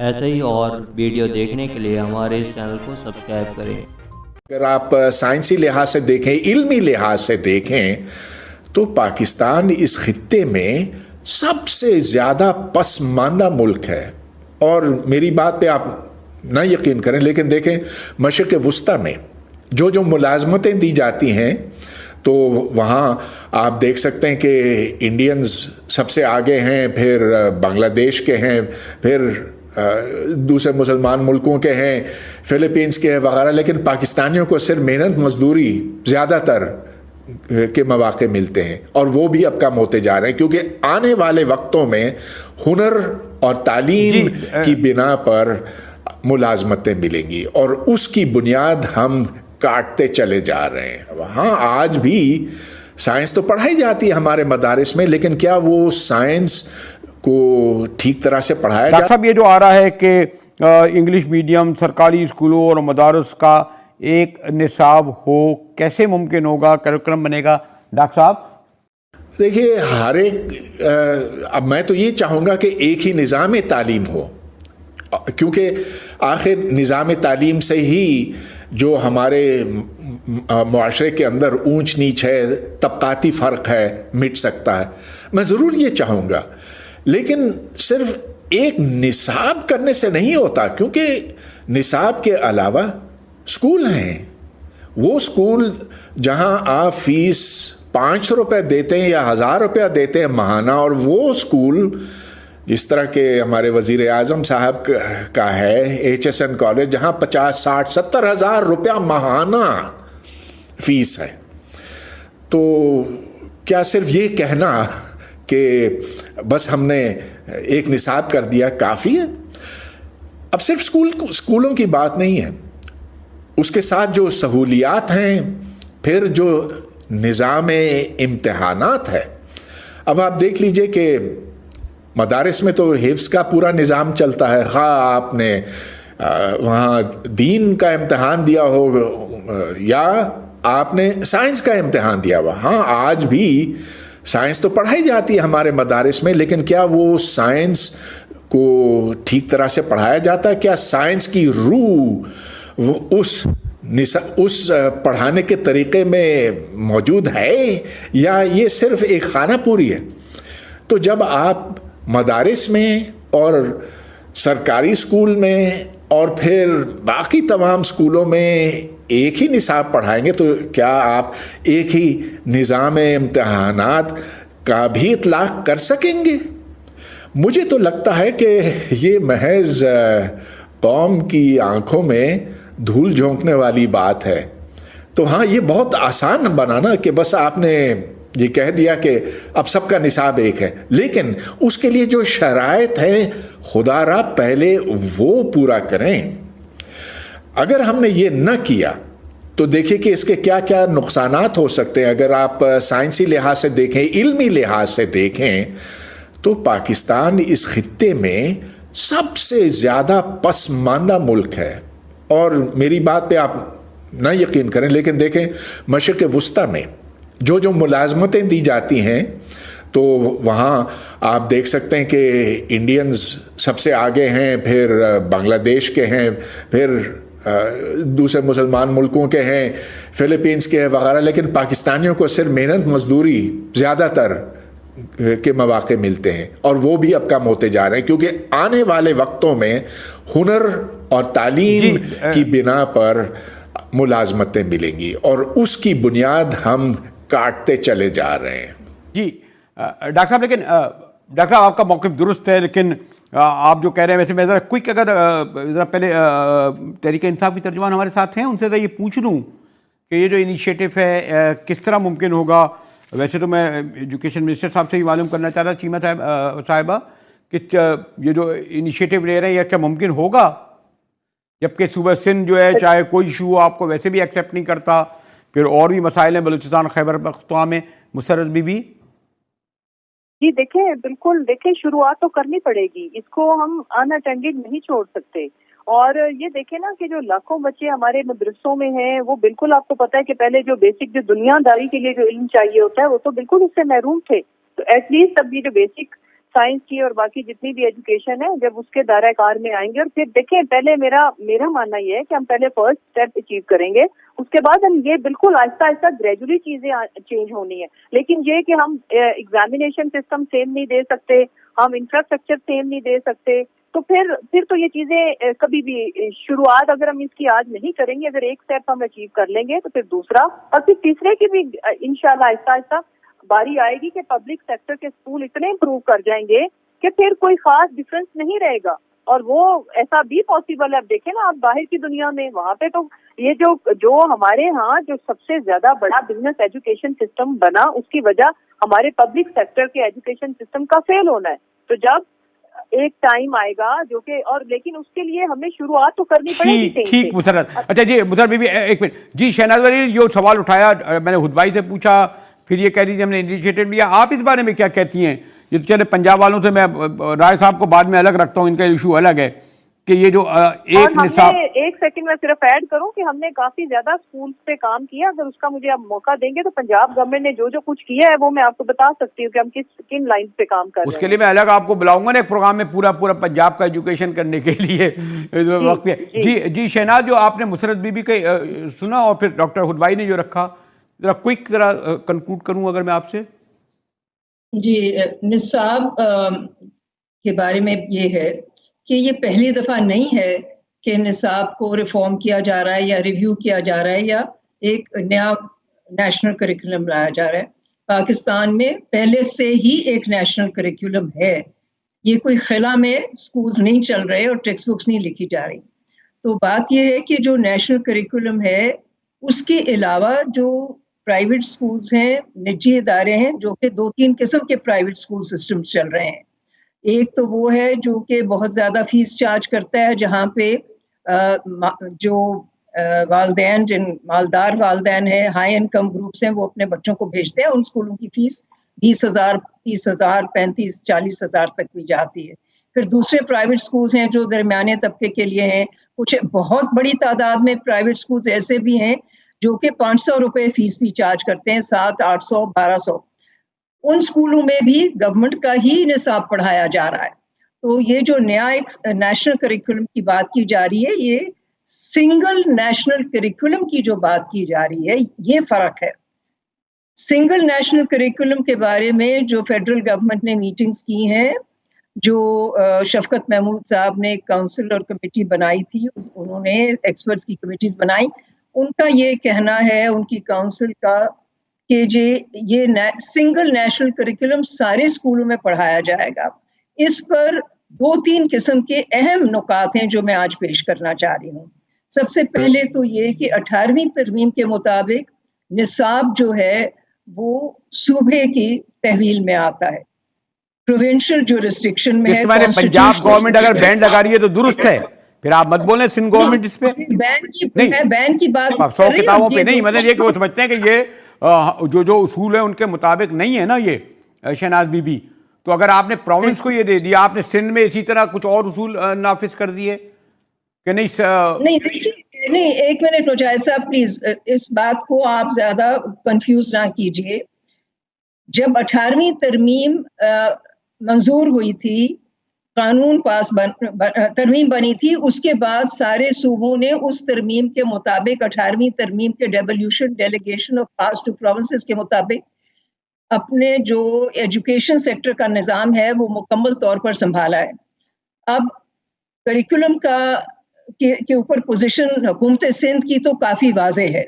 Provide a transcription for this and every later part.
ایسے ہی اور ویڈیو دیکھنے کے لیے ہمارے اس چینل کو سبسکرائب کریں۔ اگر آپ سائنسی لحاظ سے دیکھیں، علمی لحاظ سے دیکھیں تو پاکستان اس خطے میں سب سے زیادہ پسماندہ ملک ہے۔ اور میری بات پہ آپ نہ یقین کریں، لیکن دیکھیں مشرق وسطیٰ میں جو ملازمتیں دی جاتی ہیں تو وہاں آپ دیکھ سکتے ہیں کہ انڈینز سب سے آگے ہیں، پھر بنگلہ دیش کے ہیں، پھر دوسرے مسلمان ملکوں کے ہیں، فلپینز کے ہیں وغیرہ، لیکن پاکستانیوں کو صرف محنت مزدوری زیادہ تر کے مواقع ملتے ہیں، اور وہ بھی اب کم ہوتے جا رہے ہیں کیونکہ آنے والے وقتوں میں ہنر اور تعلیم کی بنا پر ملازمتیں ملیں گی، اور اس کی بنیاد ہم کاٹتے چلے جا رہے ہیں۔ وہاں آج بھی سائنس تو پڑھائی جاتی ہے ہمارے مدارس میں، لیکن کیا وہ سائنس کو ٹھیک طرح سے پڑھایا جاتا ہے؟ ڈاکٹر صاحب، یہ جو آ رہا ہے کہ انگلش میڈیم سرکاری اسکولوں اور مدارس کا ایک نصاب ہو، کیسے ممکن ہوگا، کریکولم بنے گا؟ ڈاکٹر صاحب دیکھیے، ہر ایک اب میں تو یہ چاہوں گا کہ ایک ہی نظام تعلیم ہو، کیونکہ آخر نظام تعلیم سے ہی جو ہمارے معاشرے کے اندر اونچ نیچ ہے، طبقاتی فرق ہے، مٹ سکتا ہے۔ میں ضرور یہ چاہوں گا، لیکن صرف ایک نصاب کرنے سے نہیں ہوتا، کیونکہ نصاب کے علاوہ اسکول ہیں، وہ اسکول جہاں آپ فیس 500 روپے دیتے ہیں یا 1000 روپیہ دیتے ہیں ماہانہ، اور وہ اسکول جس طرح کے ہمارے وزیر اعظم صاحب کا ہے HSN کالج، جہاں 50 60 70 ہزار روپیہ ماہانہ فیس ہے، تو کیا صرف یہ کہنا کہ بس ہم نے ایک نصاب کر دیا کافی ہے؟ اب صرف اسکولوں کی بات نہیں ہے، اس کے ساتھ جو سہولیات ہیں، پھر جو نظام امتحانات ہے۔ اب آپ دیکھ لیجئے کہ مدارس میں تو حفظ کا پورا نظام چلتا ہے، خواہ آپ نے وہاں دین کا امتحان دیا ہو یا آپ نے سائنس کا امتحان دیا ہوا۔ ہاں، آج بھی سائنس تو پڑھائی جاتی ہے ہمارے مدارس میں، لیکن کیا وہ سائنس کو ٹھیک طرح سے پڑھایا جاتا ہے؟ کیا سائنس کی روح اس پڑھانے کے طریقے میں موجود ہے، یا یہ صرف ایک خانہ پوری ہے؟ تو جب آپ مدارس میں اور سرکاری اسکول میں اور پھر باقی تمام اسکولوں میں ایک ہی نصاب پڑھائیں گے، تو کیا آپ ایک ہی نظام امتحانات کا بھی اطلاق کر سکیں گے؟ مجھے تو لگتا ہے کہ یہ محض قوم کی آنکھوں میں دھول جھونکنے والی بات ہے۔ تو ہاں، یہ بہت آسان بنانا کہ بس آپ نے یہ کہہ دیا کہ اب سب کا نصاب ایک ہے، لیکن اس کے لیے جو شرائط ہیں خدا را پہلے وہ پورا کریں۔ اگر ہم نے یہ نہ کیا تو دیکھیں کہ اس کے کیا کیا نقصانات ہو سکتے ہیں۔ اگر آپ سائنسی لحاظ سے دیکھیں، علمی لحاظ سے دیکھیں تو پاکستان اس خطے میں سب سے زیادہ پسماندہ ملک ہے، اور میری بات پہ آپ نہ یقین کریں، لیکن دیکھیں مشرق وسطیٰ میں جو ملازمتیں دی جاتی ہیں تو وہاں آپ دیکھ سکتے ہیں کہ انڈینز سب سے آگے ہیں، پھر بنگلہ دیش کے ہیں، پھر دوسرے مسلمان ملکوں کے ہیں، فلپینز کے ہیں وغیرہ، لیکن پاکستانیوں کو صرف محنت مزدوری زیادہ تر کے مواقع ملتے ہیں، اور وہ بھی اب کم ہوتے جا رہے ہیں کیونکہ آنے والے وقتوں میں ہنر اور تعلیم کی بنا پر ملازمتیں ملیں گی، اور اس کی بنیاد ہم کاٹتے چلے جا رہے ہیں۔ جی ڈاکٹر صاحب، لیکن ڈاکٹر صاحب آپ کا موقف درست ہے، لیکن آپ جو کہہ رہے ہیں، ویسے میں ذرا کوئک اگر ذرا پہلے تحریک انصاف کی ترجمان ہمارے ساتھ ہیں، ان سے یہ پوچھ لوں کہ یہ جو انیشیٹو ہے کس طرح ممکن ہوگا؟ ویسے تو میں ایجوکیشن منسٹر صاحب سے بھی معلوم کرنا چاہتا چیمہ صاحبہ کہ یہ جو انیشیٹو لے رہے ہیں یہ کیا ممکن ہوگا، جبکہ صوبہ سندھ جو ہے چاہے کوئی ایشو آپ کو ویسے بھی ایکسیپٹ نہیں کرتا، پھر اور بھی مسائل ہیں بلوچستان خیبر پختونخوا میں۔ مسرت بی بی جی دیکھیں، بالکل دیکھیں، شروعات تو کرنی پڑے گی، اس کو ہم ان اٹینڈڈ نہیں چھوڑ سکتے۔ اور یہ دیکھیں نا کہ جو لاکھوں بچے ہمارے مدرسوں میں ہیں، وہ بالکل آپ کو پتہ ہے کہ پہلے جو بیسک جو دنیا داری کے لیے جو علم چاہیے ہوتا ہے وہ تو بالکل اس سے محروم تھے۔ تو ایٹ لیسٹ اب یہ جو بیسک سائنس کی اور باقی جتنی بھی ایجوکیشن ہے جب اس کے دائرہ کار میں آئیں گے، اور پھر دیکھیں پہلے میرا ماننا یہ ہے کہ ہم پہلے فرسٹ اسٹیپ اچیو کریں گے، اس کے بعد ہم یہ بالکل آہستہ آہستہ گریجولی چیزیں چینج ہونی ہے. لیکن یہ کہ ہم ایگزامینیشن سسٹم سیم نہیں دے سکتے، ہم انفراسٹرکچر سیم نہیں دے سکتے، تو پھر تو یہ چیزیں کبھی بھی شروعات اگر ہم اس کی آج نہیں کریں گے، اگر ایک اسٹیپ ہم اچیو کر لیں گے تو پھر دوسرا اور پھر تیسرے کی بھی انشاءاللہ آہستہ آہستہ باری آئے گی کہ پبلک سیکٹر کے اسکول اتنے امپروو کر جائیں گے کہ پھر کوئی خاص ڈفرنس نہیں رہے گا. اور وہ ایسا بھی پاسبل ہے. اب دیکھیں نا آپ باہر کی دنیا میں، وہاں پہ تو یہ جو ہمارے ہاں جو سب سے زیادہ بڑا بزنس ایجوکیشن سسٹم بنا، اس کی وجہ ہمارے پبلک سیکٹر کے ایجوکیشن سسٹم کا فیل ہونا ہے. تو جب ایک ٹائم آئے گا جو کہ اور لیکن اس کے لیے ہمیں شروعات تو کرنی پڑے گی. ٹھیک مسرت. اچھا جی مسرت بی بی ایک منٹ. جی شہناز ولی جو سوال اٹھایا میں نے خود بھائی سے پوچھا، پھر یہ کہہ دیجیے ہم نے انیشیٹو لیا، آپ اس بارے میں کیا کہتی ہیں؟ یہ تو چلے پنجاب والوں سے میں رائے صاحب کو بعد میں الگ رکھتا ہوں، ان کا ایشو الگ ہے کہ یہ جو ایک نصاب. ایک سیکنڈ میں صرف ایڈ کروں کہ ہم نے کافی زیادہ اسکولس پہ کام کیا. اگر اس کا مجھے آپ موقع دیں گے تو پنجاب گورنمنٹ نے جو کچھ کیا ہے وہ میں آپ کو بتا سکتی ہوں کہ ہم کن لائنز پہ کام کر رہے ہیں. اس کے لیے میں الگ آپ کو بلاؤں گا نا ایک پروگرام میں پورا پنجاب کا ایجوکیشن کرنے کے لیے وقت پہ. جی شہناز، جو آپ نے مسرت بی بی کا سنا اور پھر ڈاکٹر ہدوائی نے جو رکھا، ذرا کوئک ذرا کنکلوڈ کروں اگر میں آپ سے. جی نصاب کے بارے میں یہ ہے کہ یہ پہلی دفعہ نہیں ہے کہ نصاب کو ریفارم کیا جا رہا ہے یا ریویو کیا جا رہا ہے یا ایک نیا نیشنل کریکولم لایا جا رہا ہے. پاکستان میں پہلے سے ہی ایک نیشنل کریکولم ہے. یہ کوئی خلا میں سکولز نہیں چل رہے اور ٹیکسٹ بکس نہیں لکھی جا رہی. تو بات یہ ہے کہ جو نیشنل کریکولم ہے اس کے علاوہ جو پرائیویٹ سکولز ہیں، نجی ادارے ہیں، جو کہ 2-3 قسم کے پرائیویٹ سکول سسٹم چل رہے ہیں. ایک تو وہ ہے جو کہ بہت زیادہ فیس چارج کرتا ہے، جہاں پہ جو والدین جن مالدار والدین ہیں، ہائی انکم گروپس ہیں، وہ اپنے بچوں کو بھیجتے ہیں. ان اسکولوں کی فیس 20,000 30,000 35,000 40,000 تک بھی جاتی ہے. پھر دوسرے پرائیویٹ سکولز ہیں جو درمیانے طبقے کے لیے ہیں. کچھ بہت بڑی تعداد میں پرائیویٹ سکولز ایسے بھی ہیں جو کہ 500 روپے فیس بھی چارج کرتے ہیں، 700 800 1200. ان اسکولوں میں بھی گورنمنٹ کا ہی نصاب پڑھایا جا رہا ہے. تو یہ جو نیا ایک نیشنل کریکولم کی بات کی جا رہی ہے، یہ سنگل نیشنل کریکولم کی جو بات کی جا رہی ہے، یہ فرق ہے. سنگل نیشنل کریکولم کے بارے میں جو فیڈرل گورنمنٹ نے میٹنگز کی ہیں، جو شفقت محمود صاحب نے کونسل اور کمیٹی بنائی تھی، انہوں نے ایکسپرٹس کی کمیٹیز بنائی. ان کا یہ کہنا ہے، ان کی کونسل کا، کہ یہ سنگل نیشنل کریکولم سارے اسکولوں میں پڑھایا جائے گا. اس پر 2-3 قسم کے اہم نکات ہیں جو میں آج پیش کرنا چاہ رہی ہوں. سب سے پہلے تو یہ کہ 18ویں ترمیم کے مطابق نصاب جو ہے وہ صوبے کی تحویل میں آتا ہے، پروونشل جورسڈکشن میں ہے. پنجاب گورنمنٹ اگر بین لگا رہی ہے تو درست ہے، پھر آپ مت بولیں سندھ گورنمنٹ اس پہ بین کی بات 100 کتابوں پہ نہیں. مطلب یہ کہ وہ سمجھتے ہیں کہ یہ جو اصول ہیں ان کے مطابق نہیں ہے نا یہ شہناز بی بی. تو اگر آپ نے پروونس کو یہ دے دیا، آپ نے سندھ میں اسی طرح کچھ اور اصول نافذ کر دیے کہ نہیں. ایک منٹ مجاہد صاحب پلیز، اس بات کو آپ زیادہ کنفیوز نہ کیجئے. جب 18ویں ترمیم منظور ہوئی تھی، قانون ترمیم بنی تھی، اس کے بعد سارے صوبوں نے اس ترمیم کے مطابق 18ویں ترمیم کے delegation of powers to provinces کے مطابق اپنے جو ایجوکیشن سیکٹر کا نظام ہے وہ مکمل طور پر سنبھالا ہے. اب کریکولم کے اوپر پوزیشن حکومت سندھ کی تو کافی واضح ہے.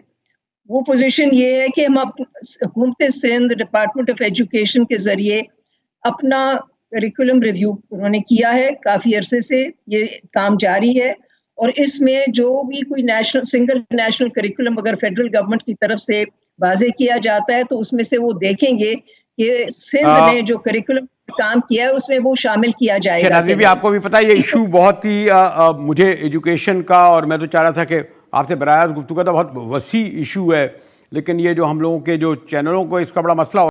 وہ پوزیشن یہ ہے کہ ہم حکومت سندھ ڈپارٹمنٹ آف ایجوکیشن کے ذریعے اپنا کریکولم ریویو انہوں نے کیا ہے. کافی عرصے سے یہ کام جاری ہے، اور اس میں جو بھی کوئی سنگل نیشنل کریکولم اگر فیڈرل گورنمنٹ کی طرف سے واضح کیا جاتا ہے تو اس میں سے وہ دیکھیں گے کہ سندھ نے جو کریکولم کام کیا ہے اس میں وہ شامل کیا جائے گا. بھی آپ کو بھی پتا یہ ایشو بہت ہی مجھے ایجوکیشن کا، اور میں تو چاہ رہا تھا کہ آپ سے براہ راست گفتگو کا، بہت وسیع ایشو ہے، لیکن یہ جو ہم لوگوں کے جو چینلوں کو اس کا بڑا مسئلہ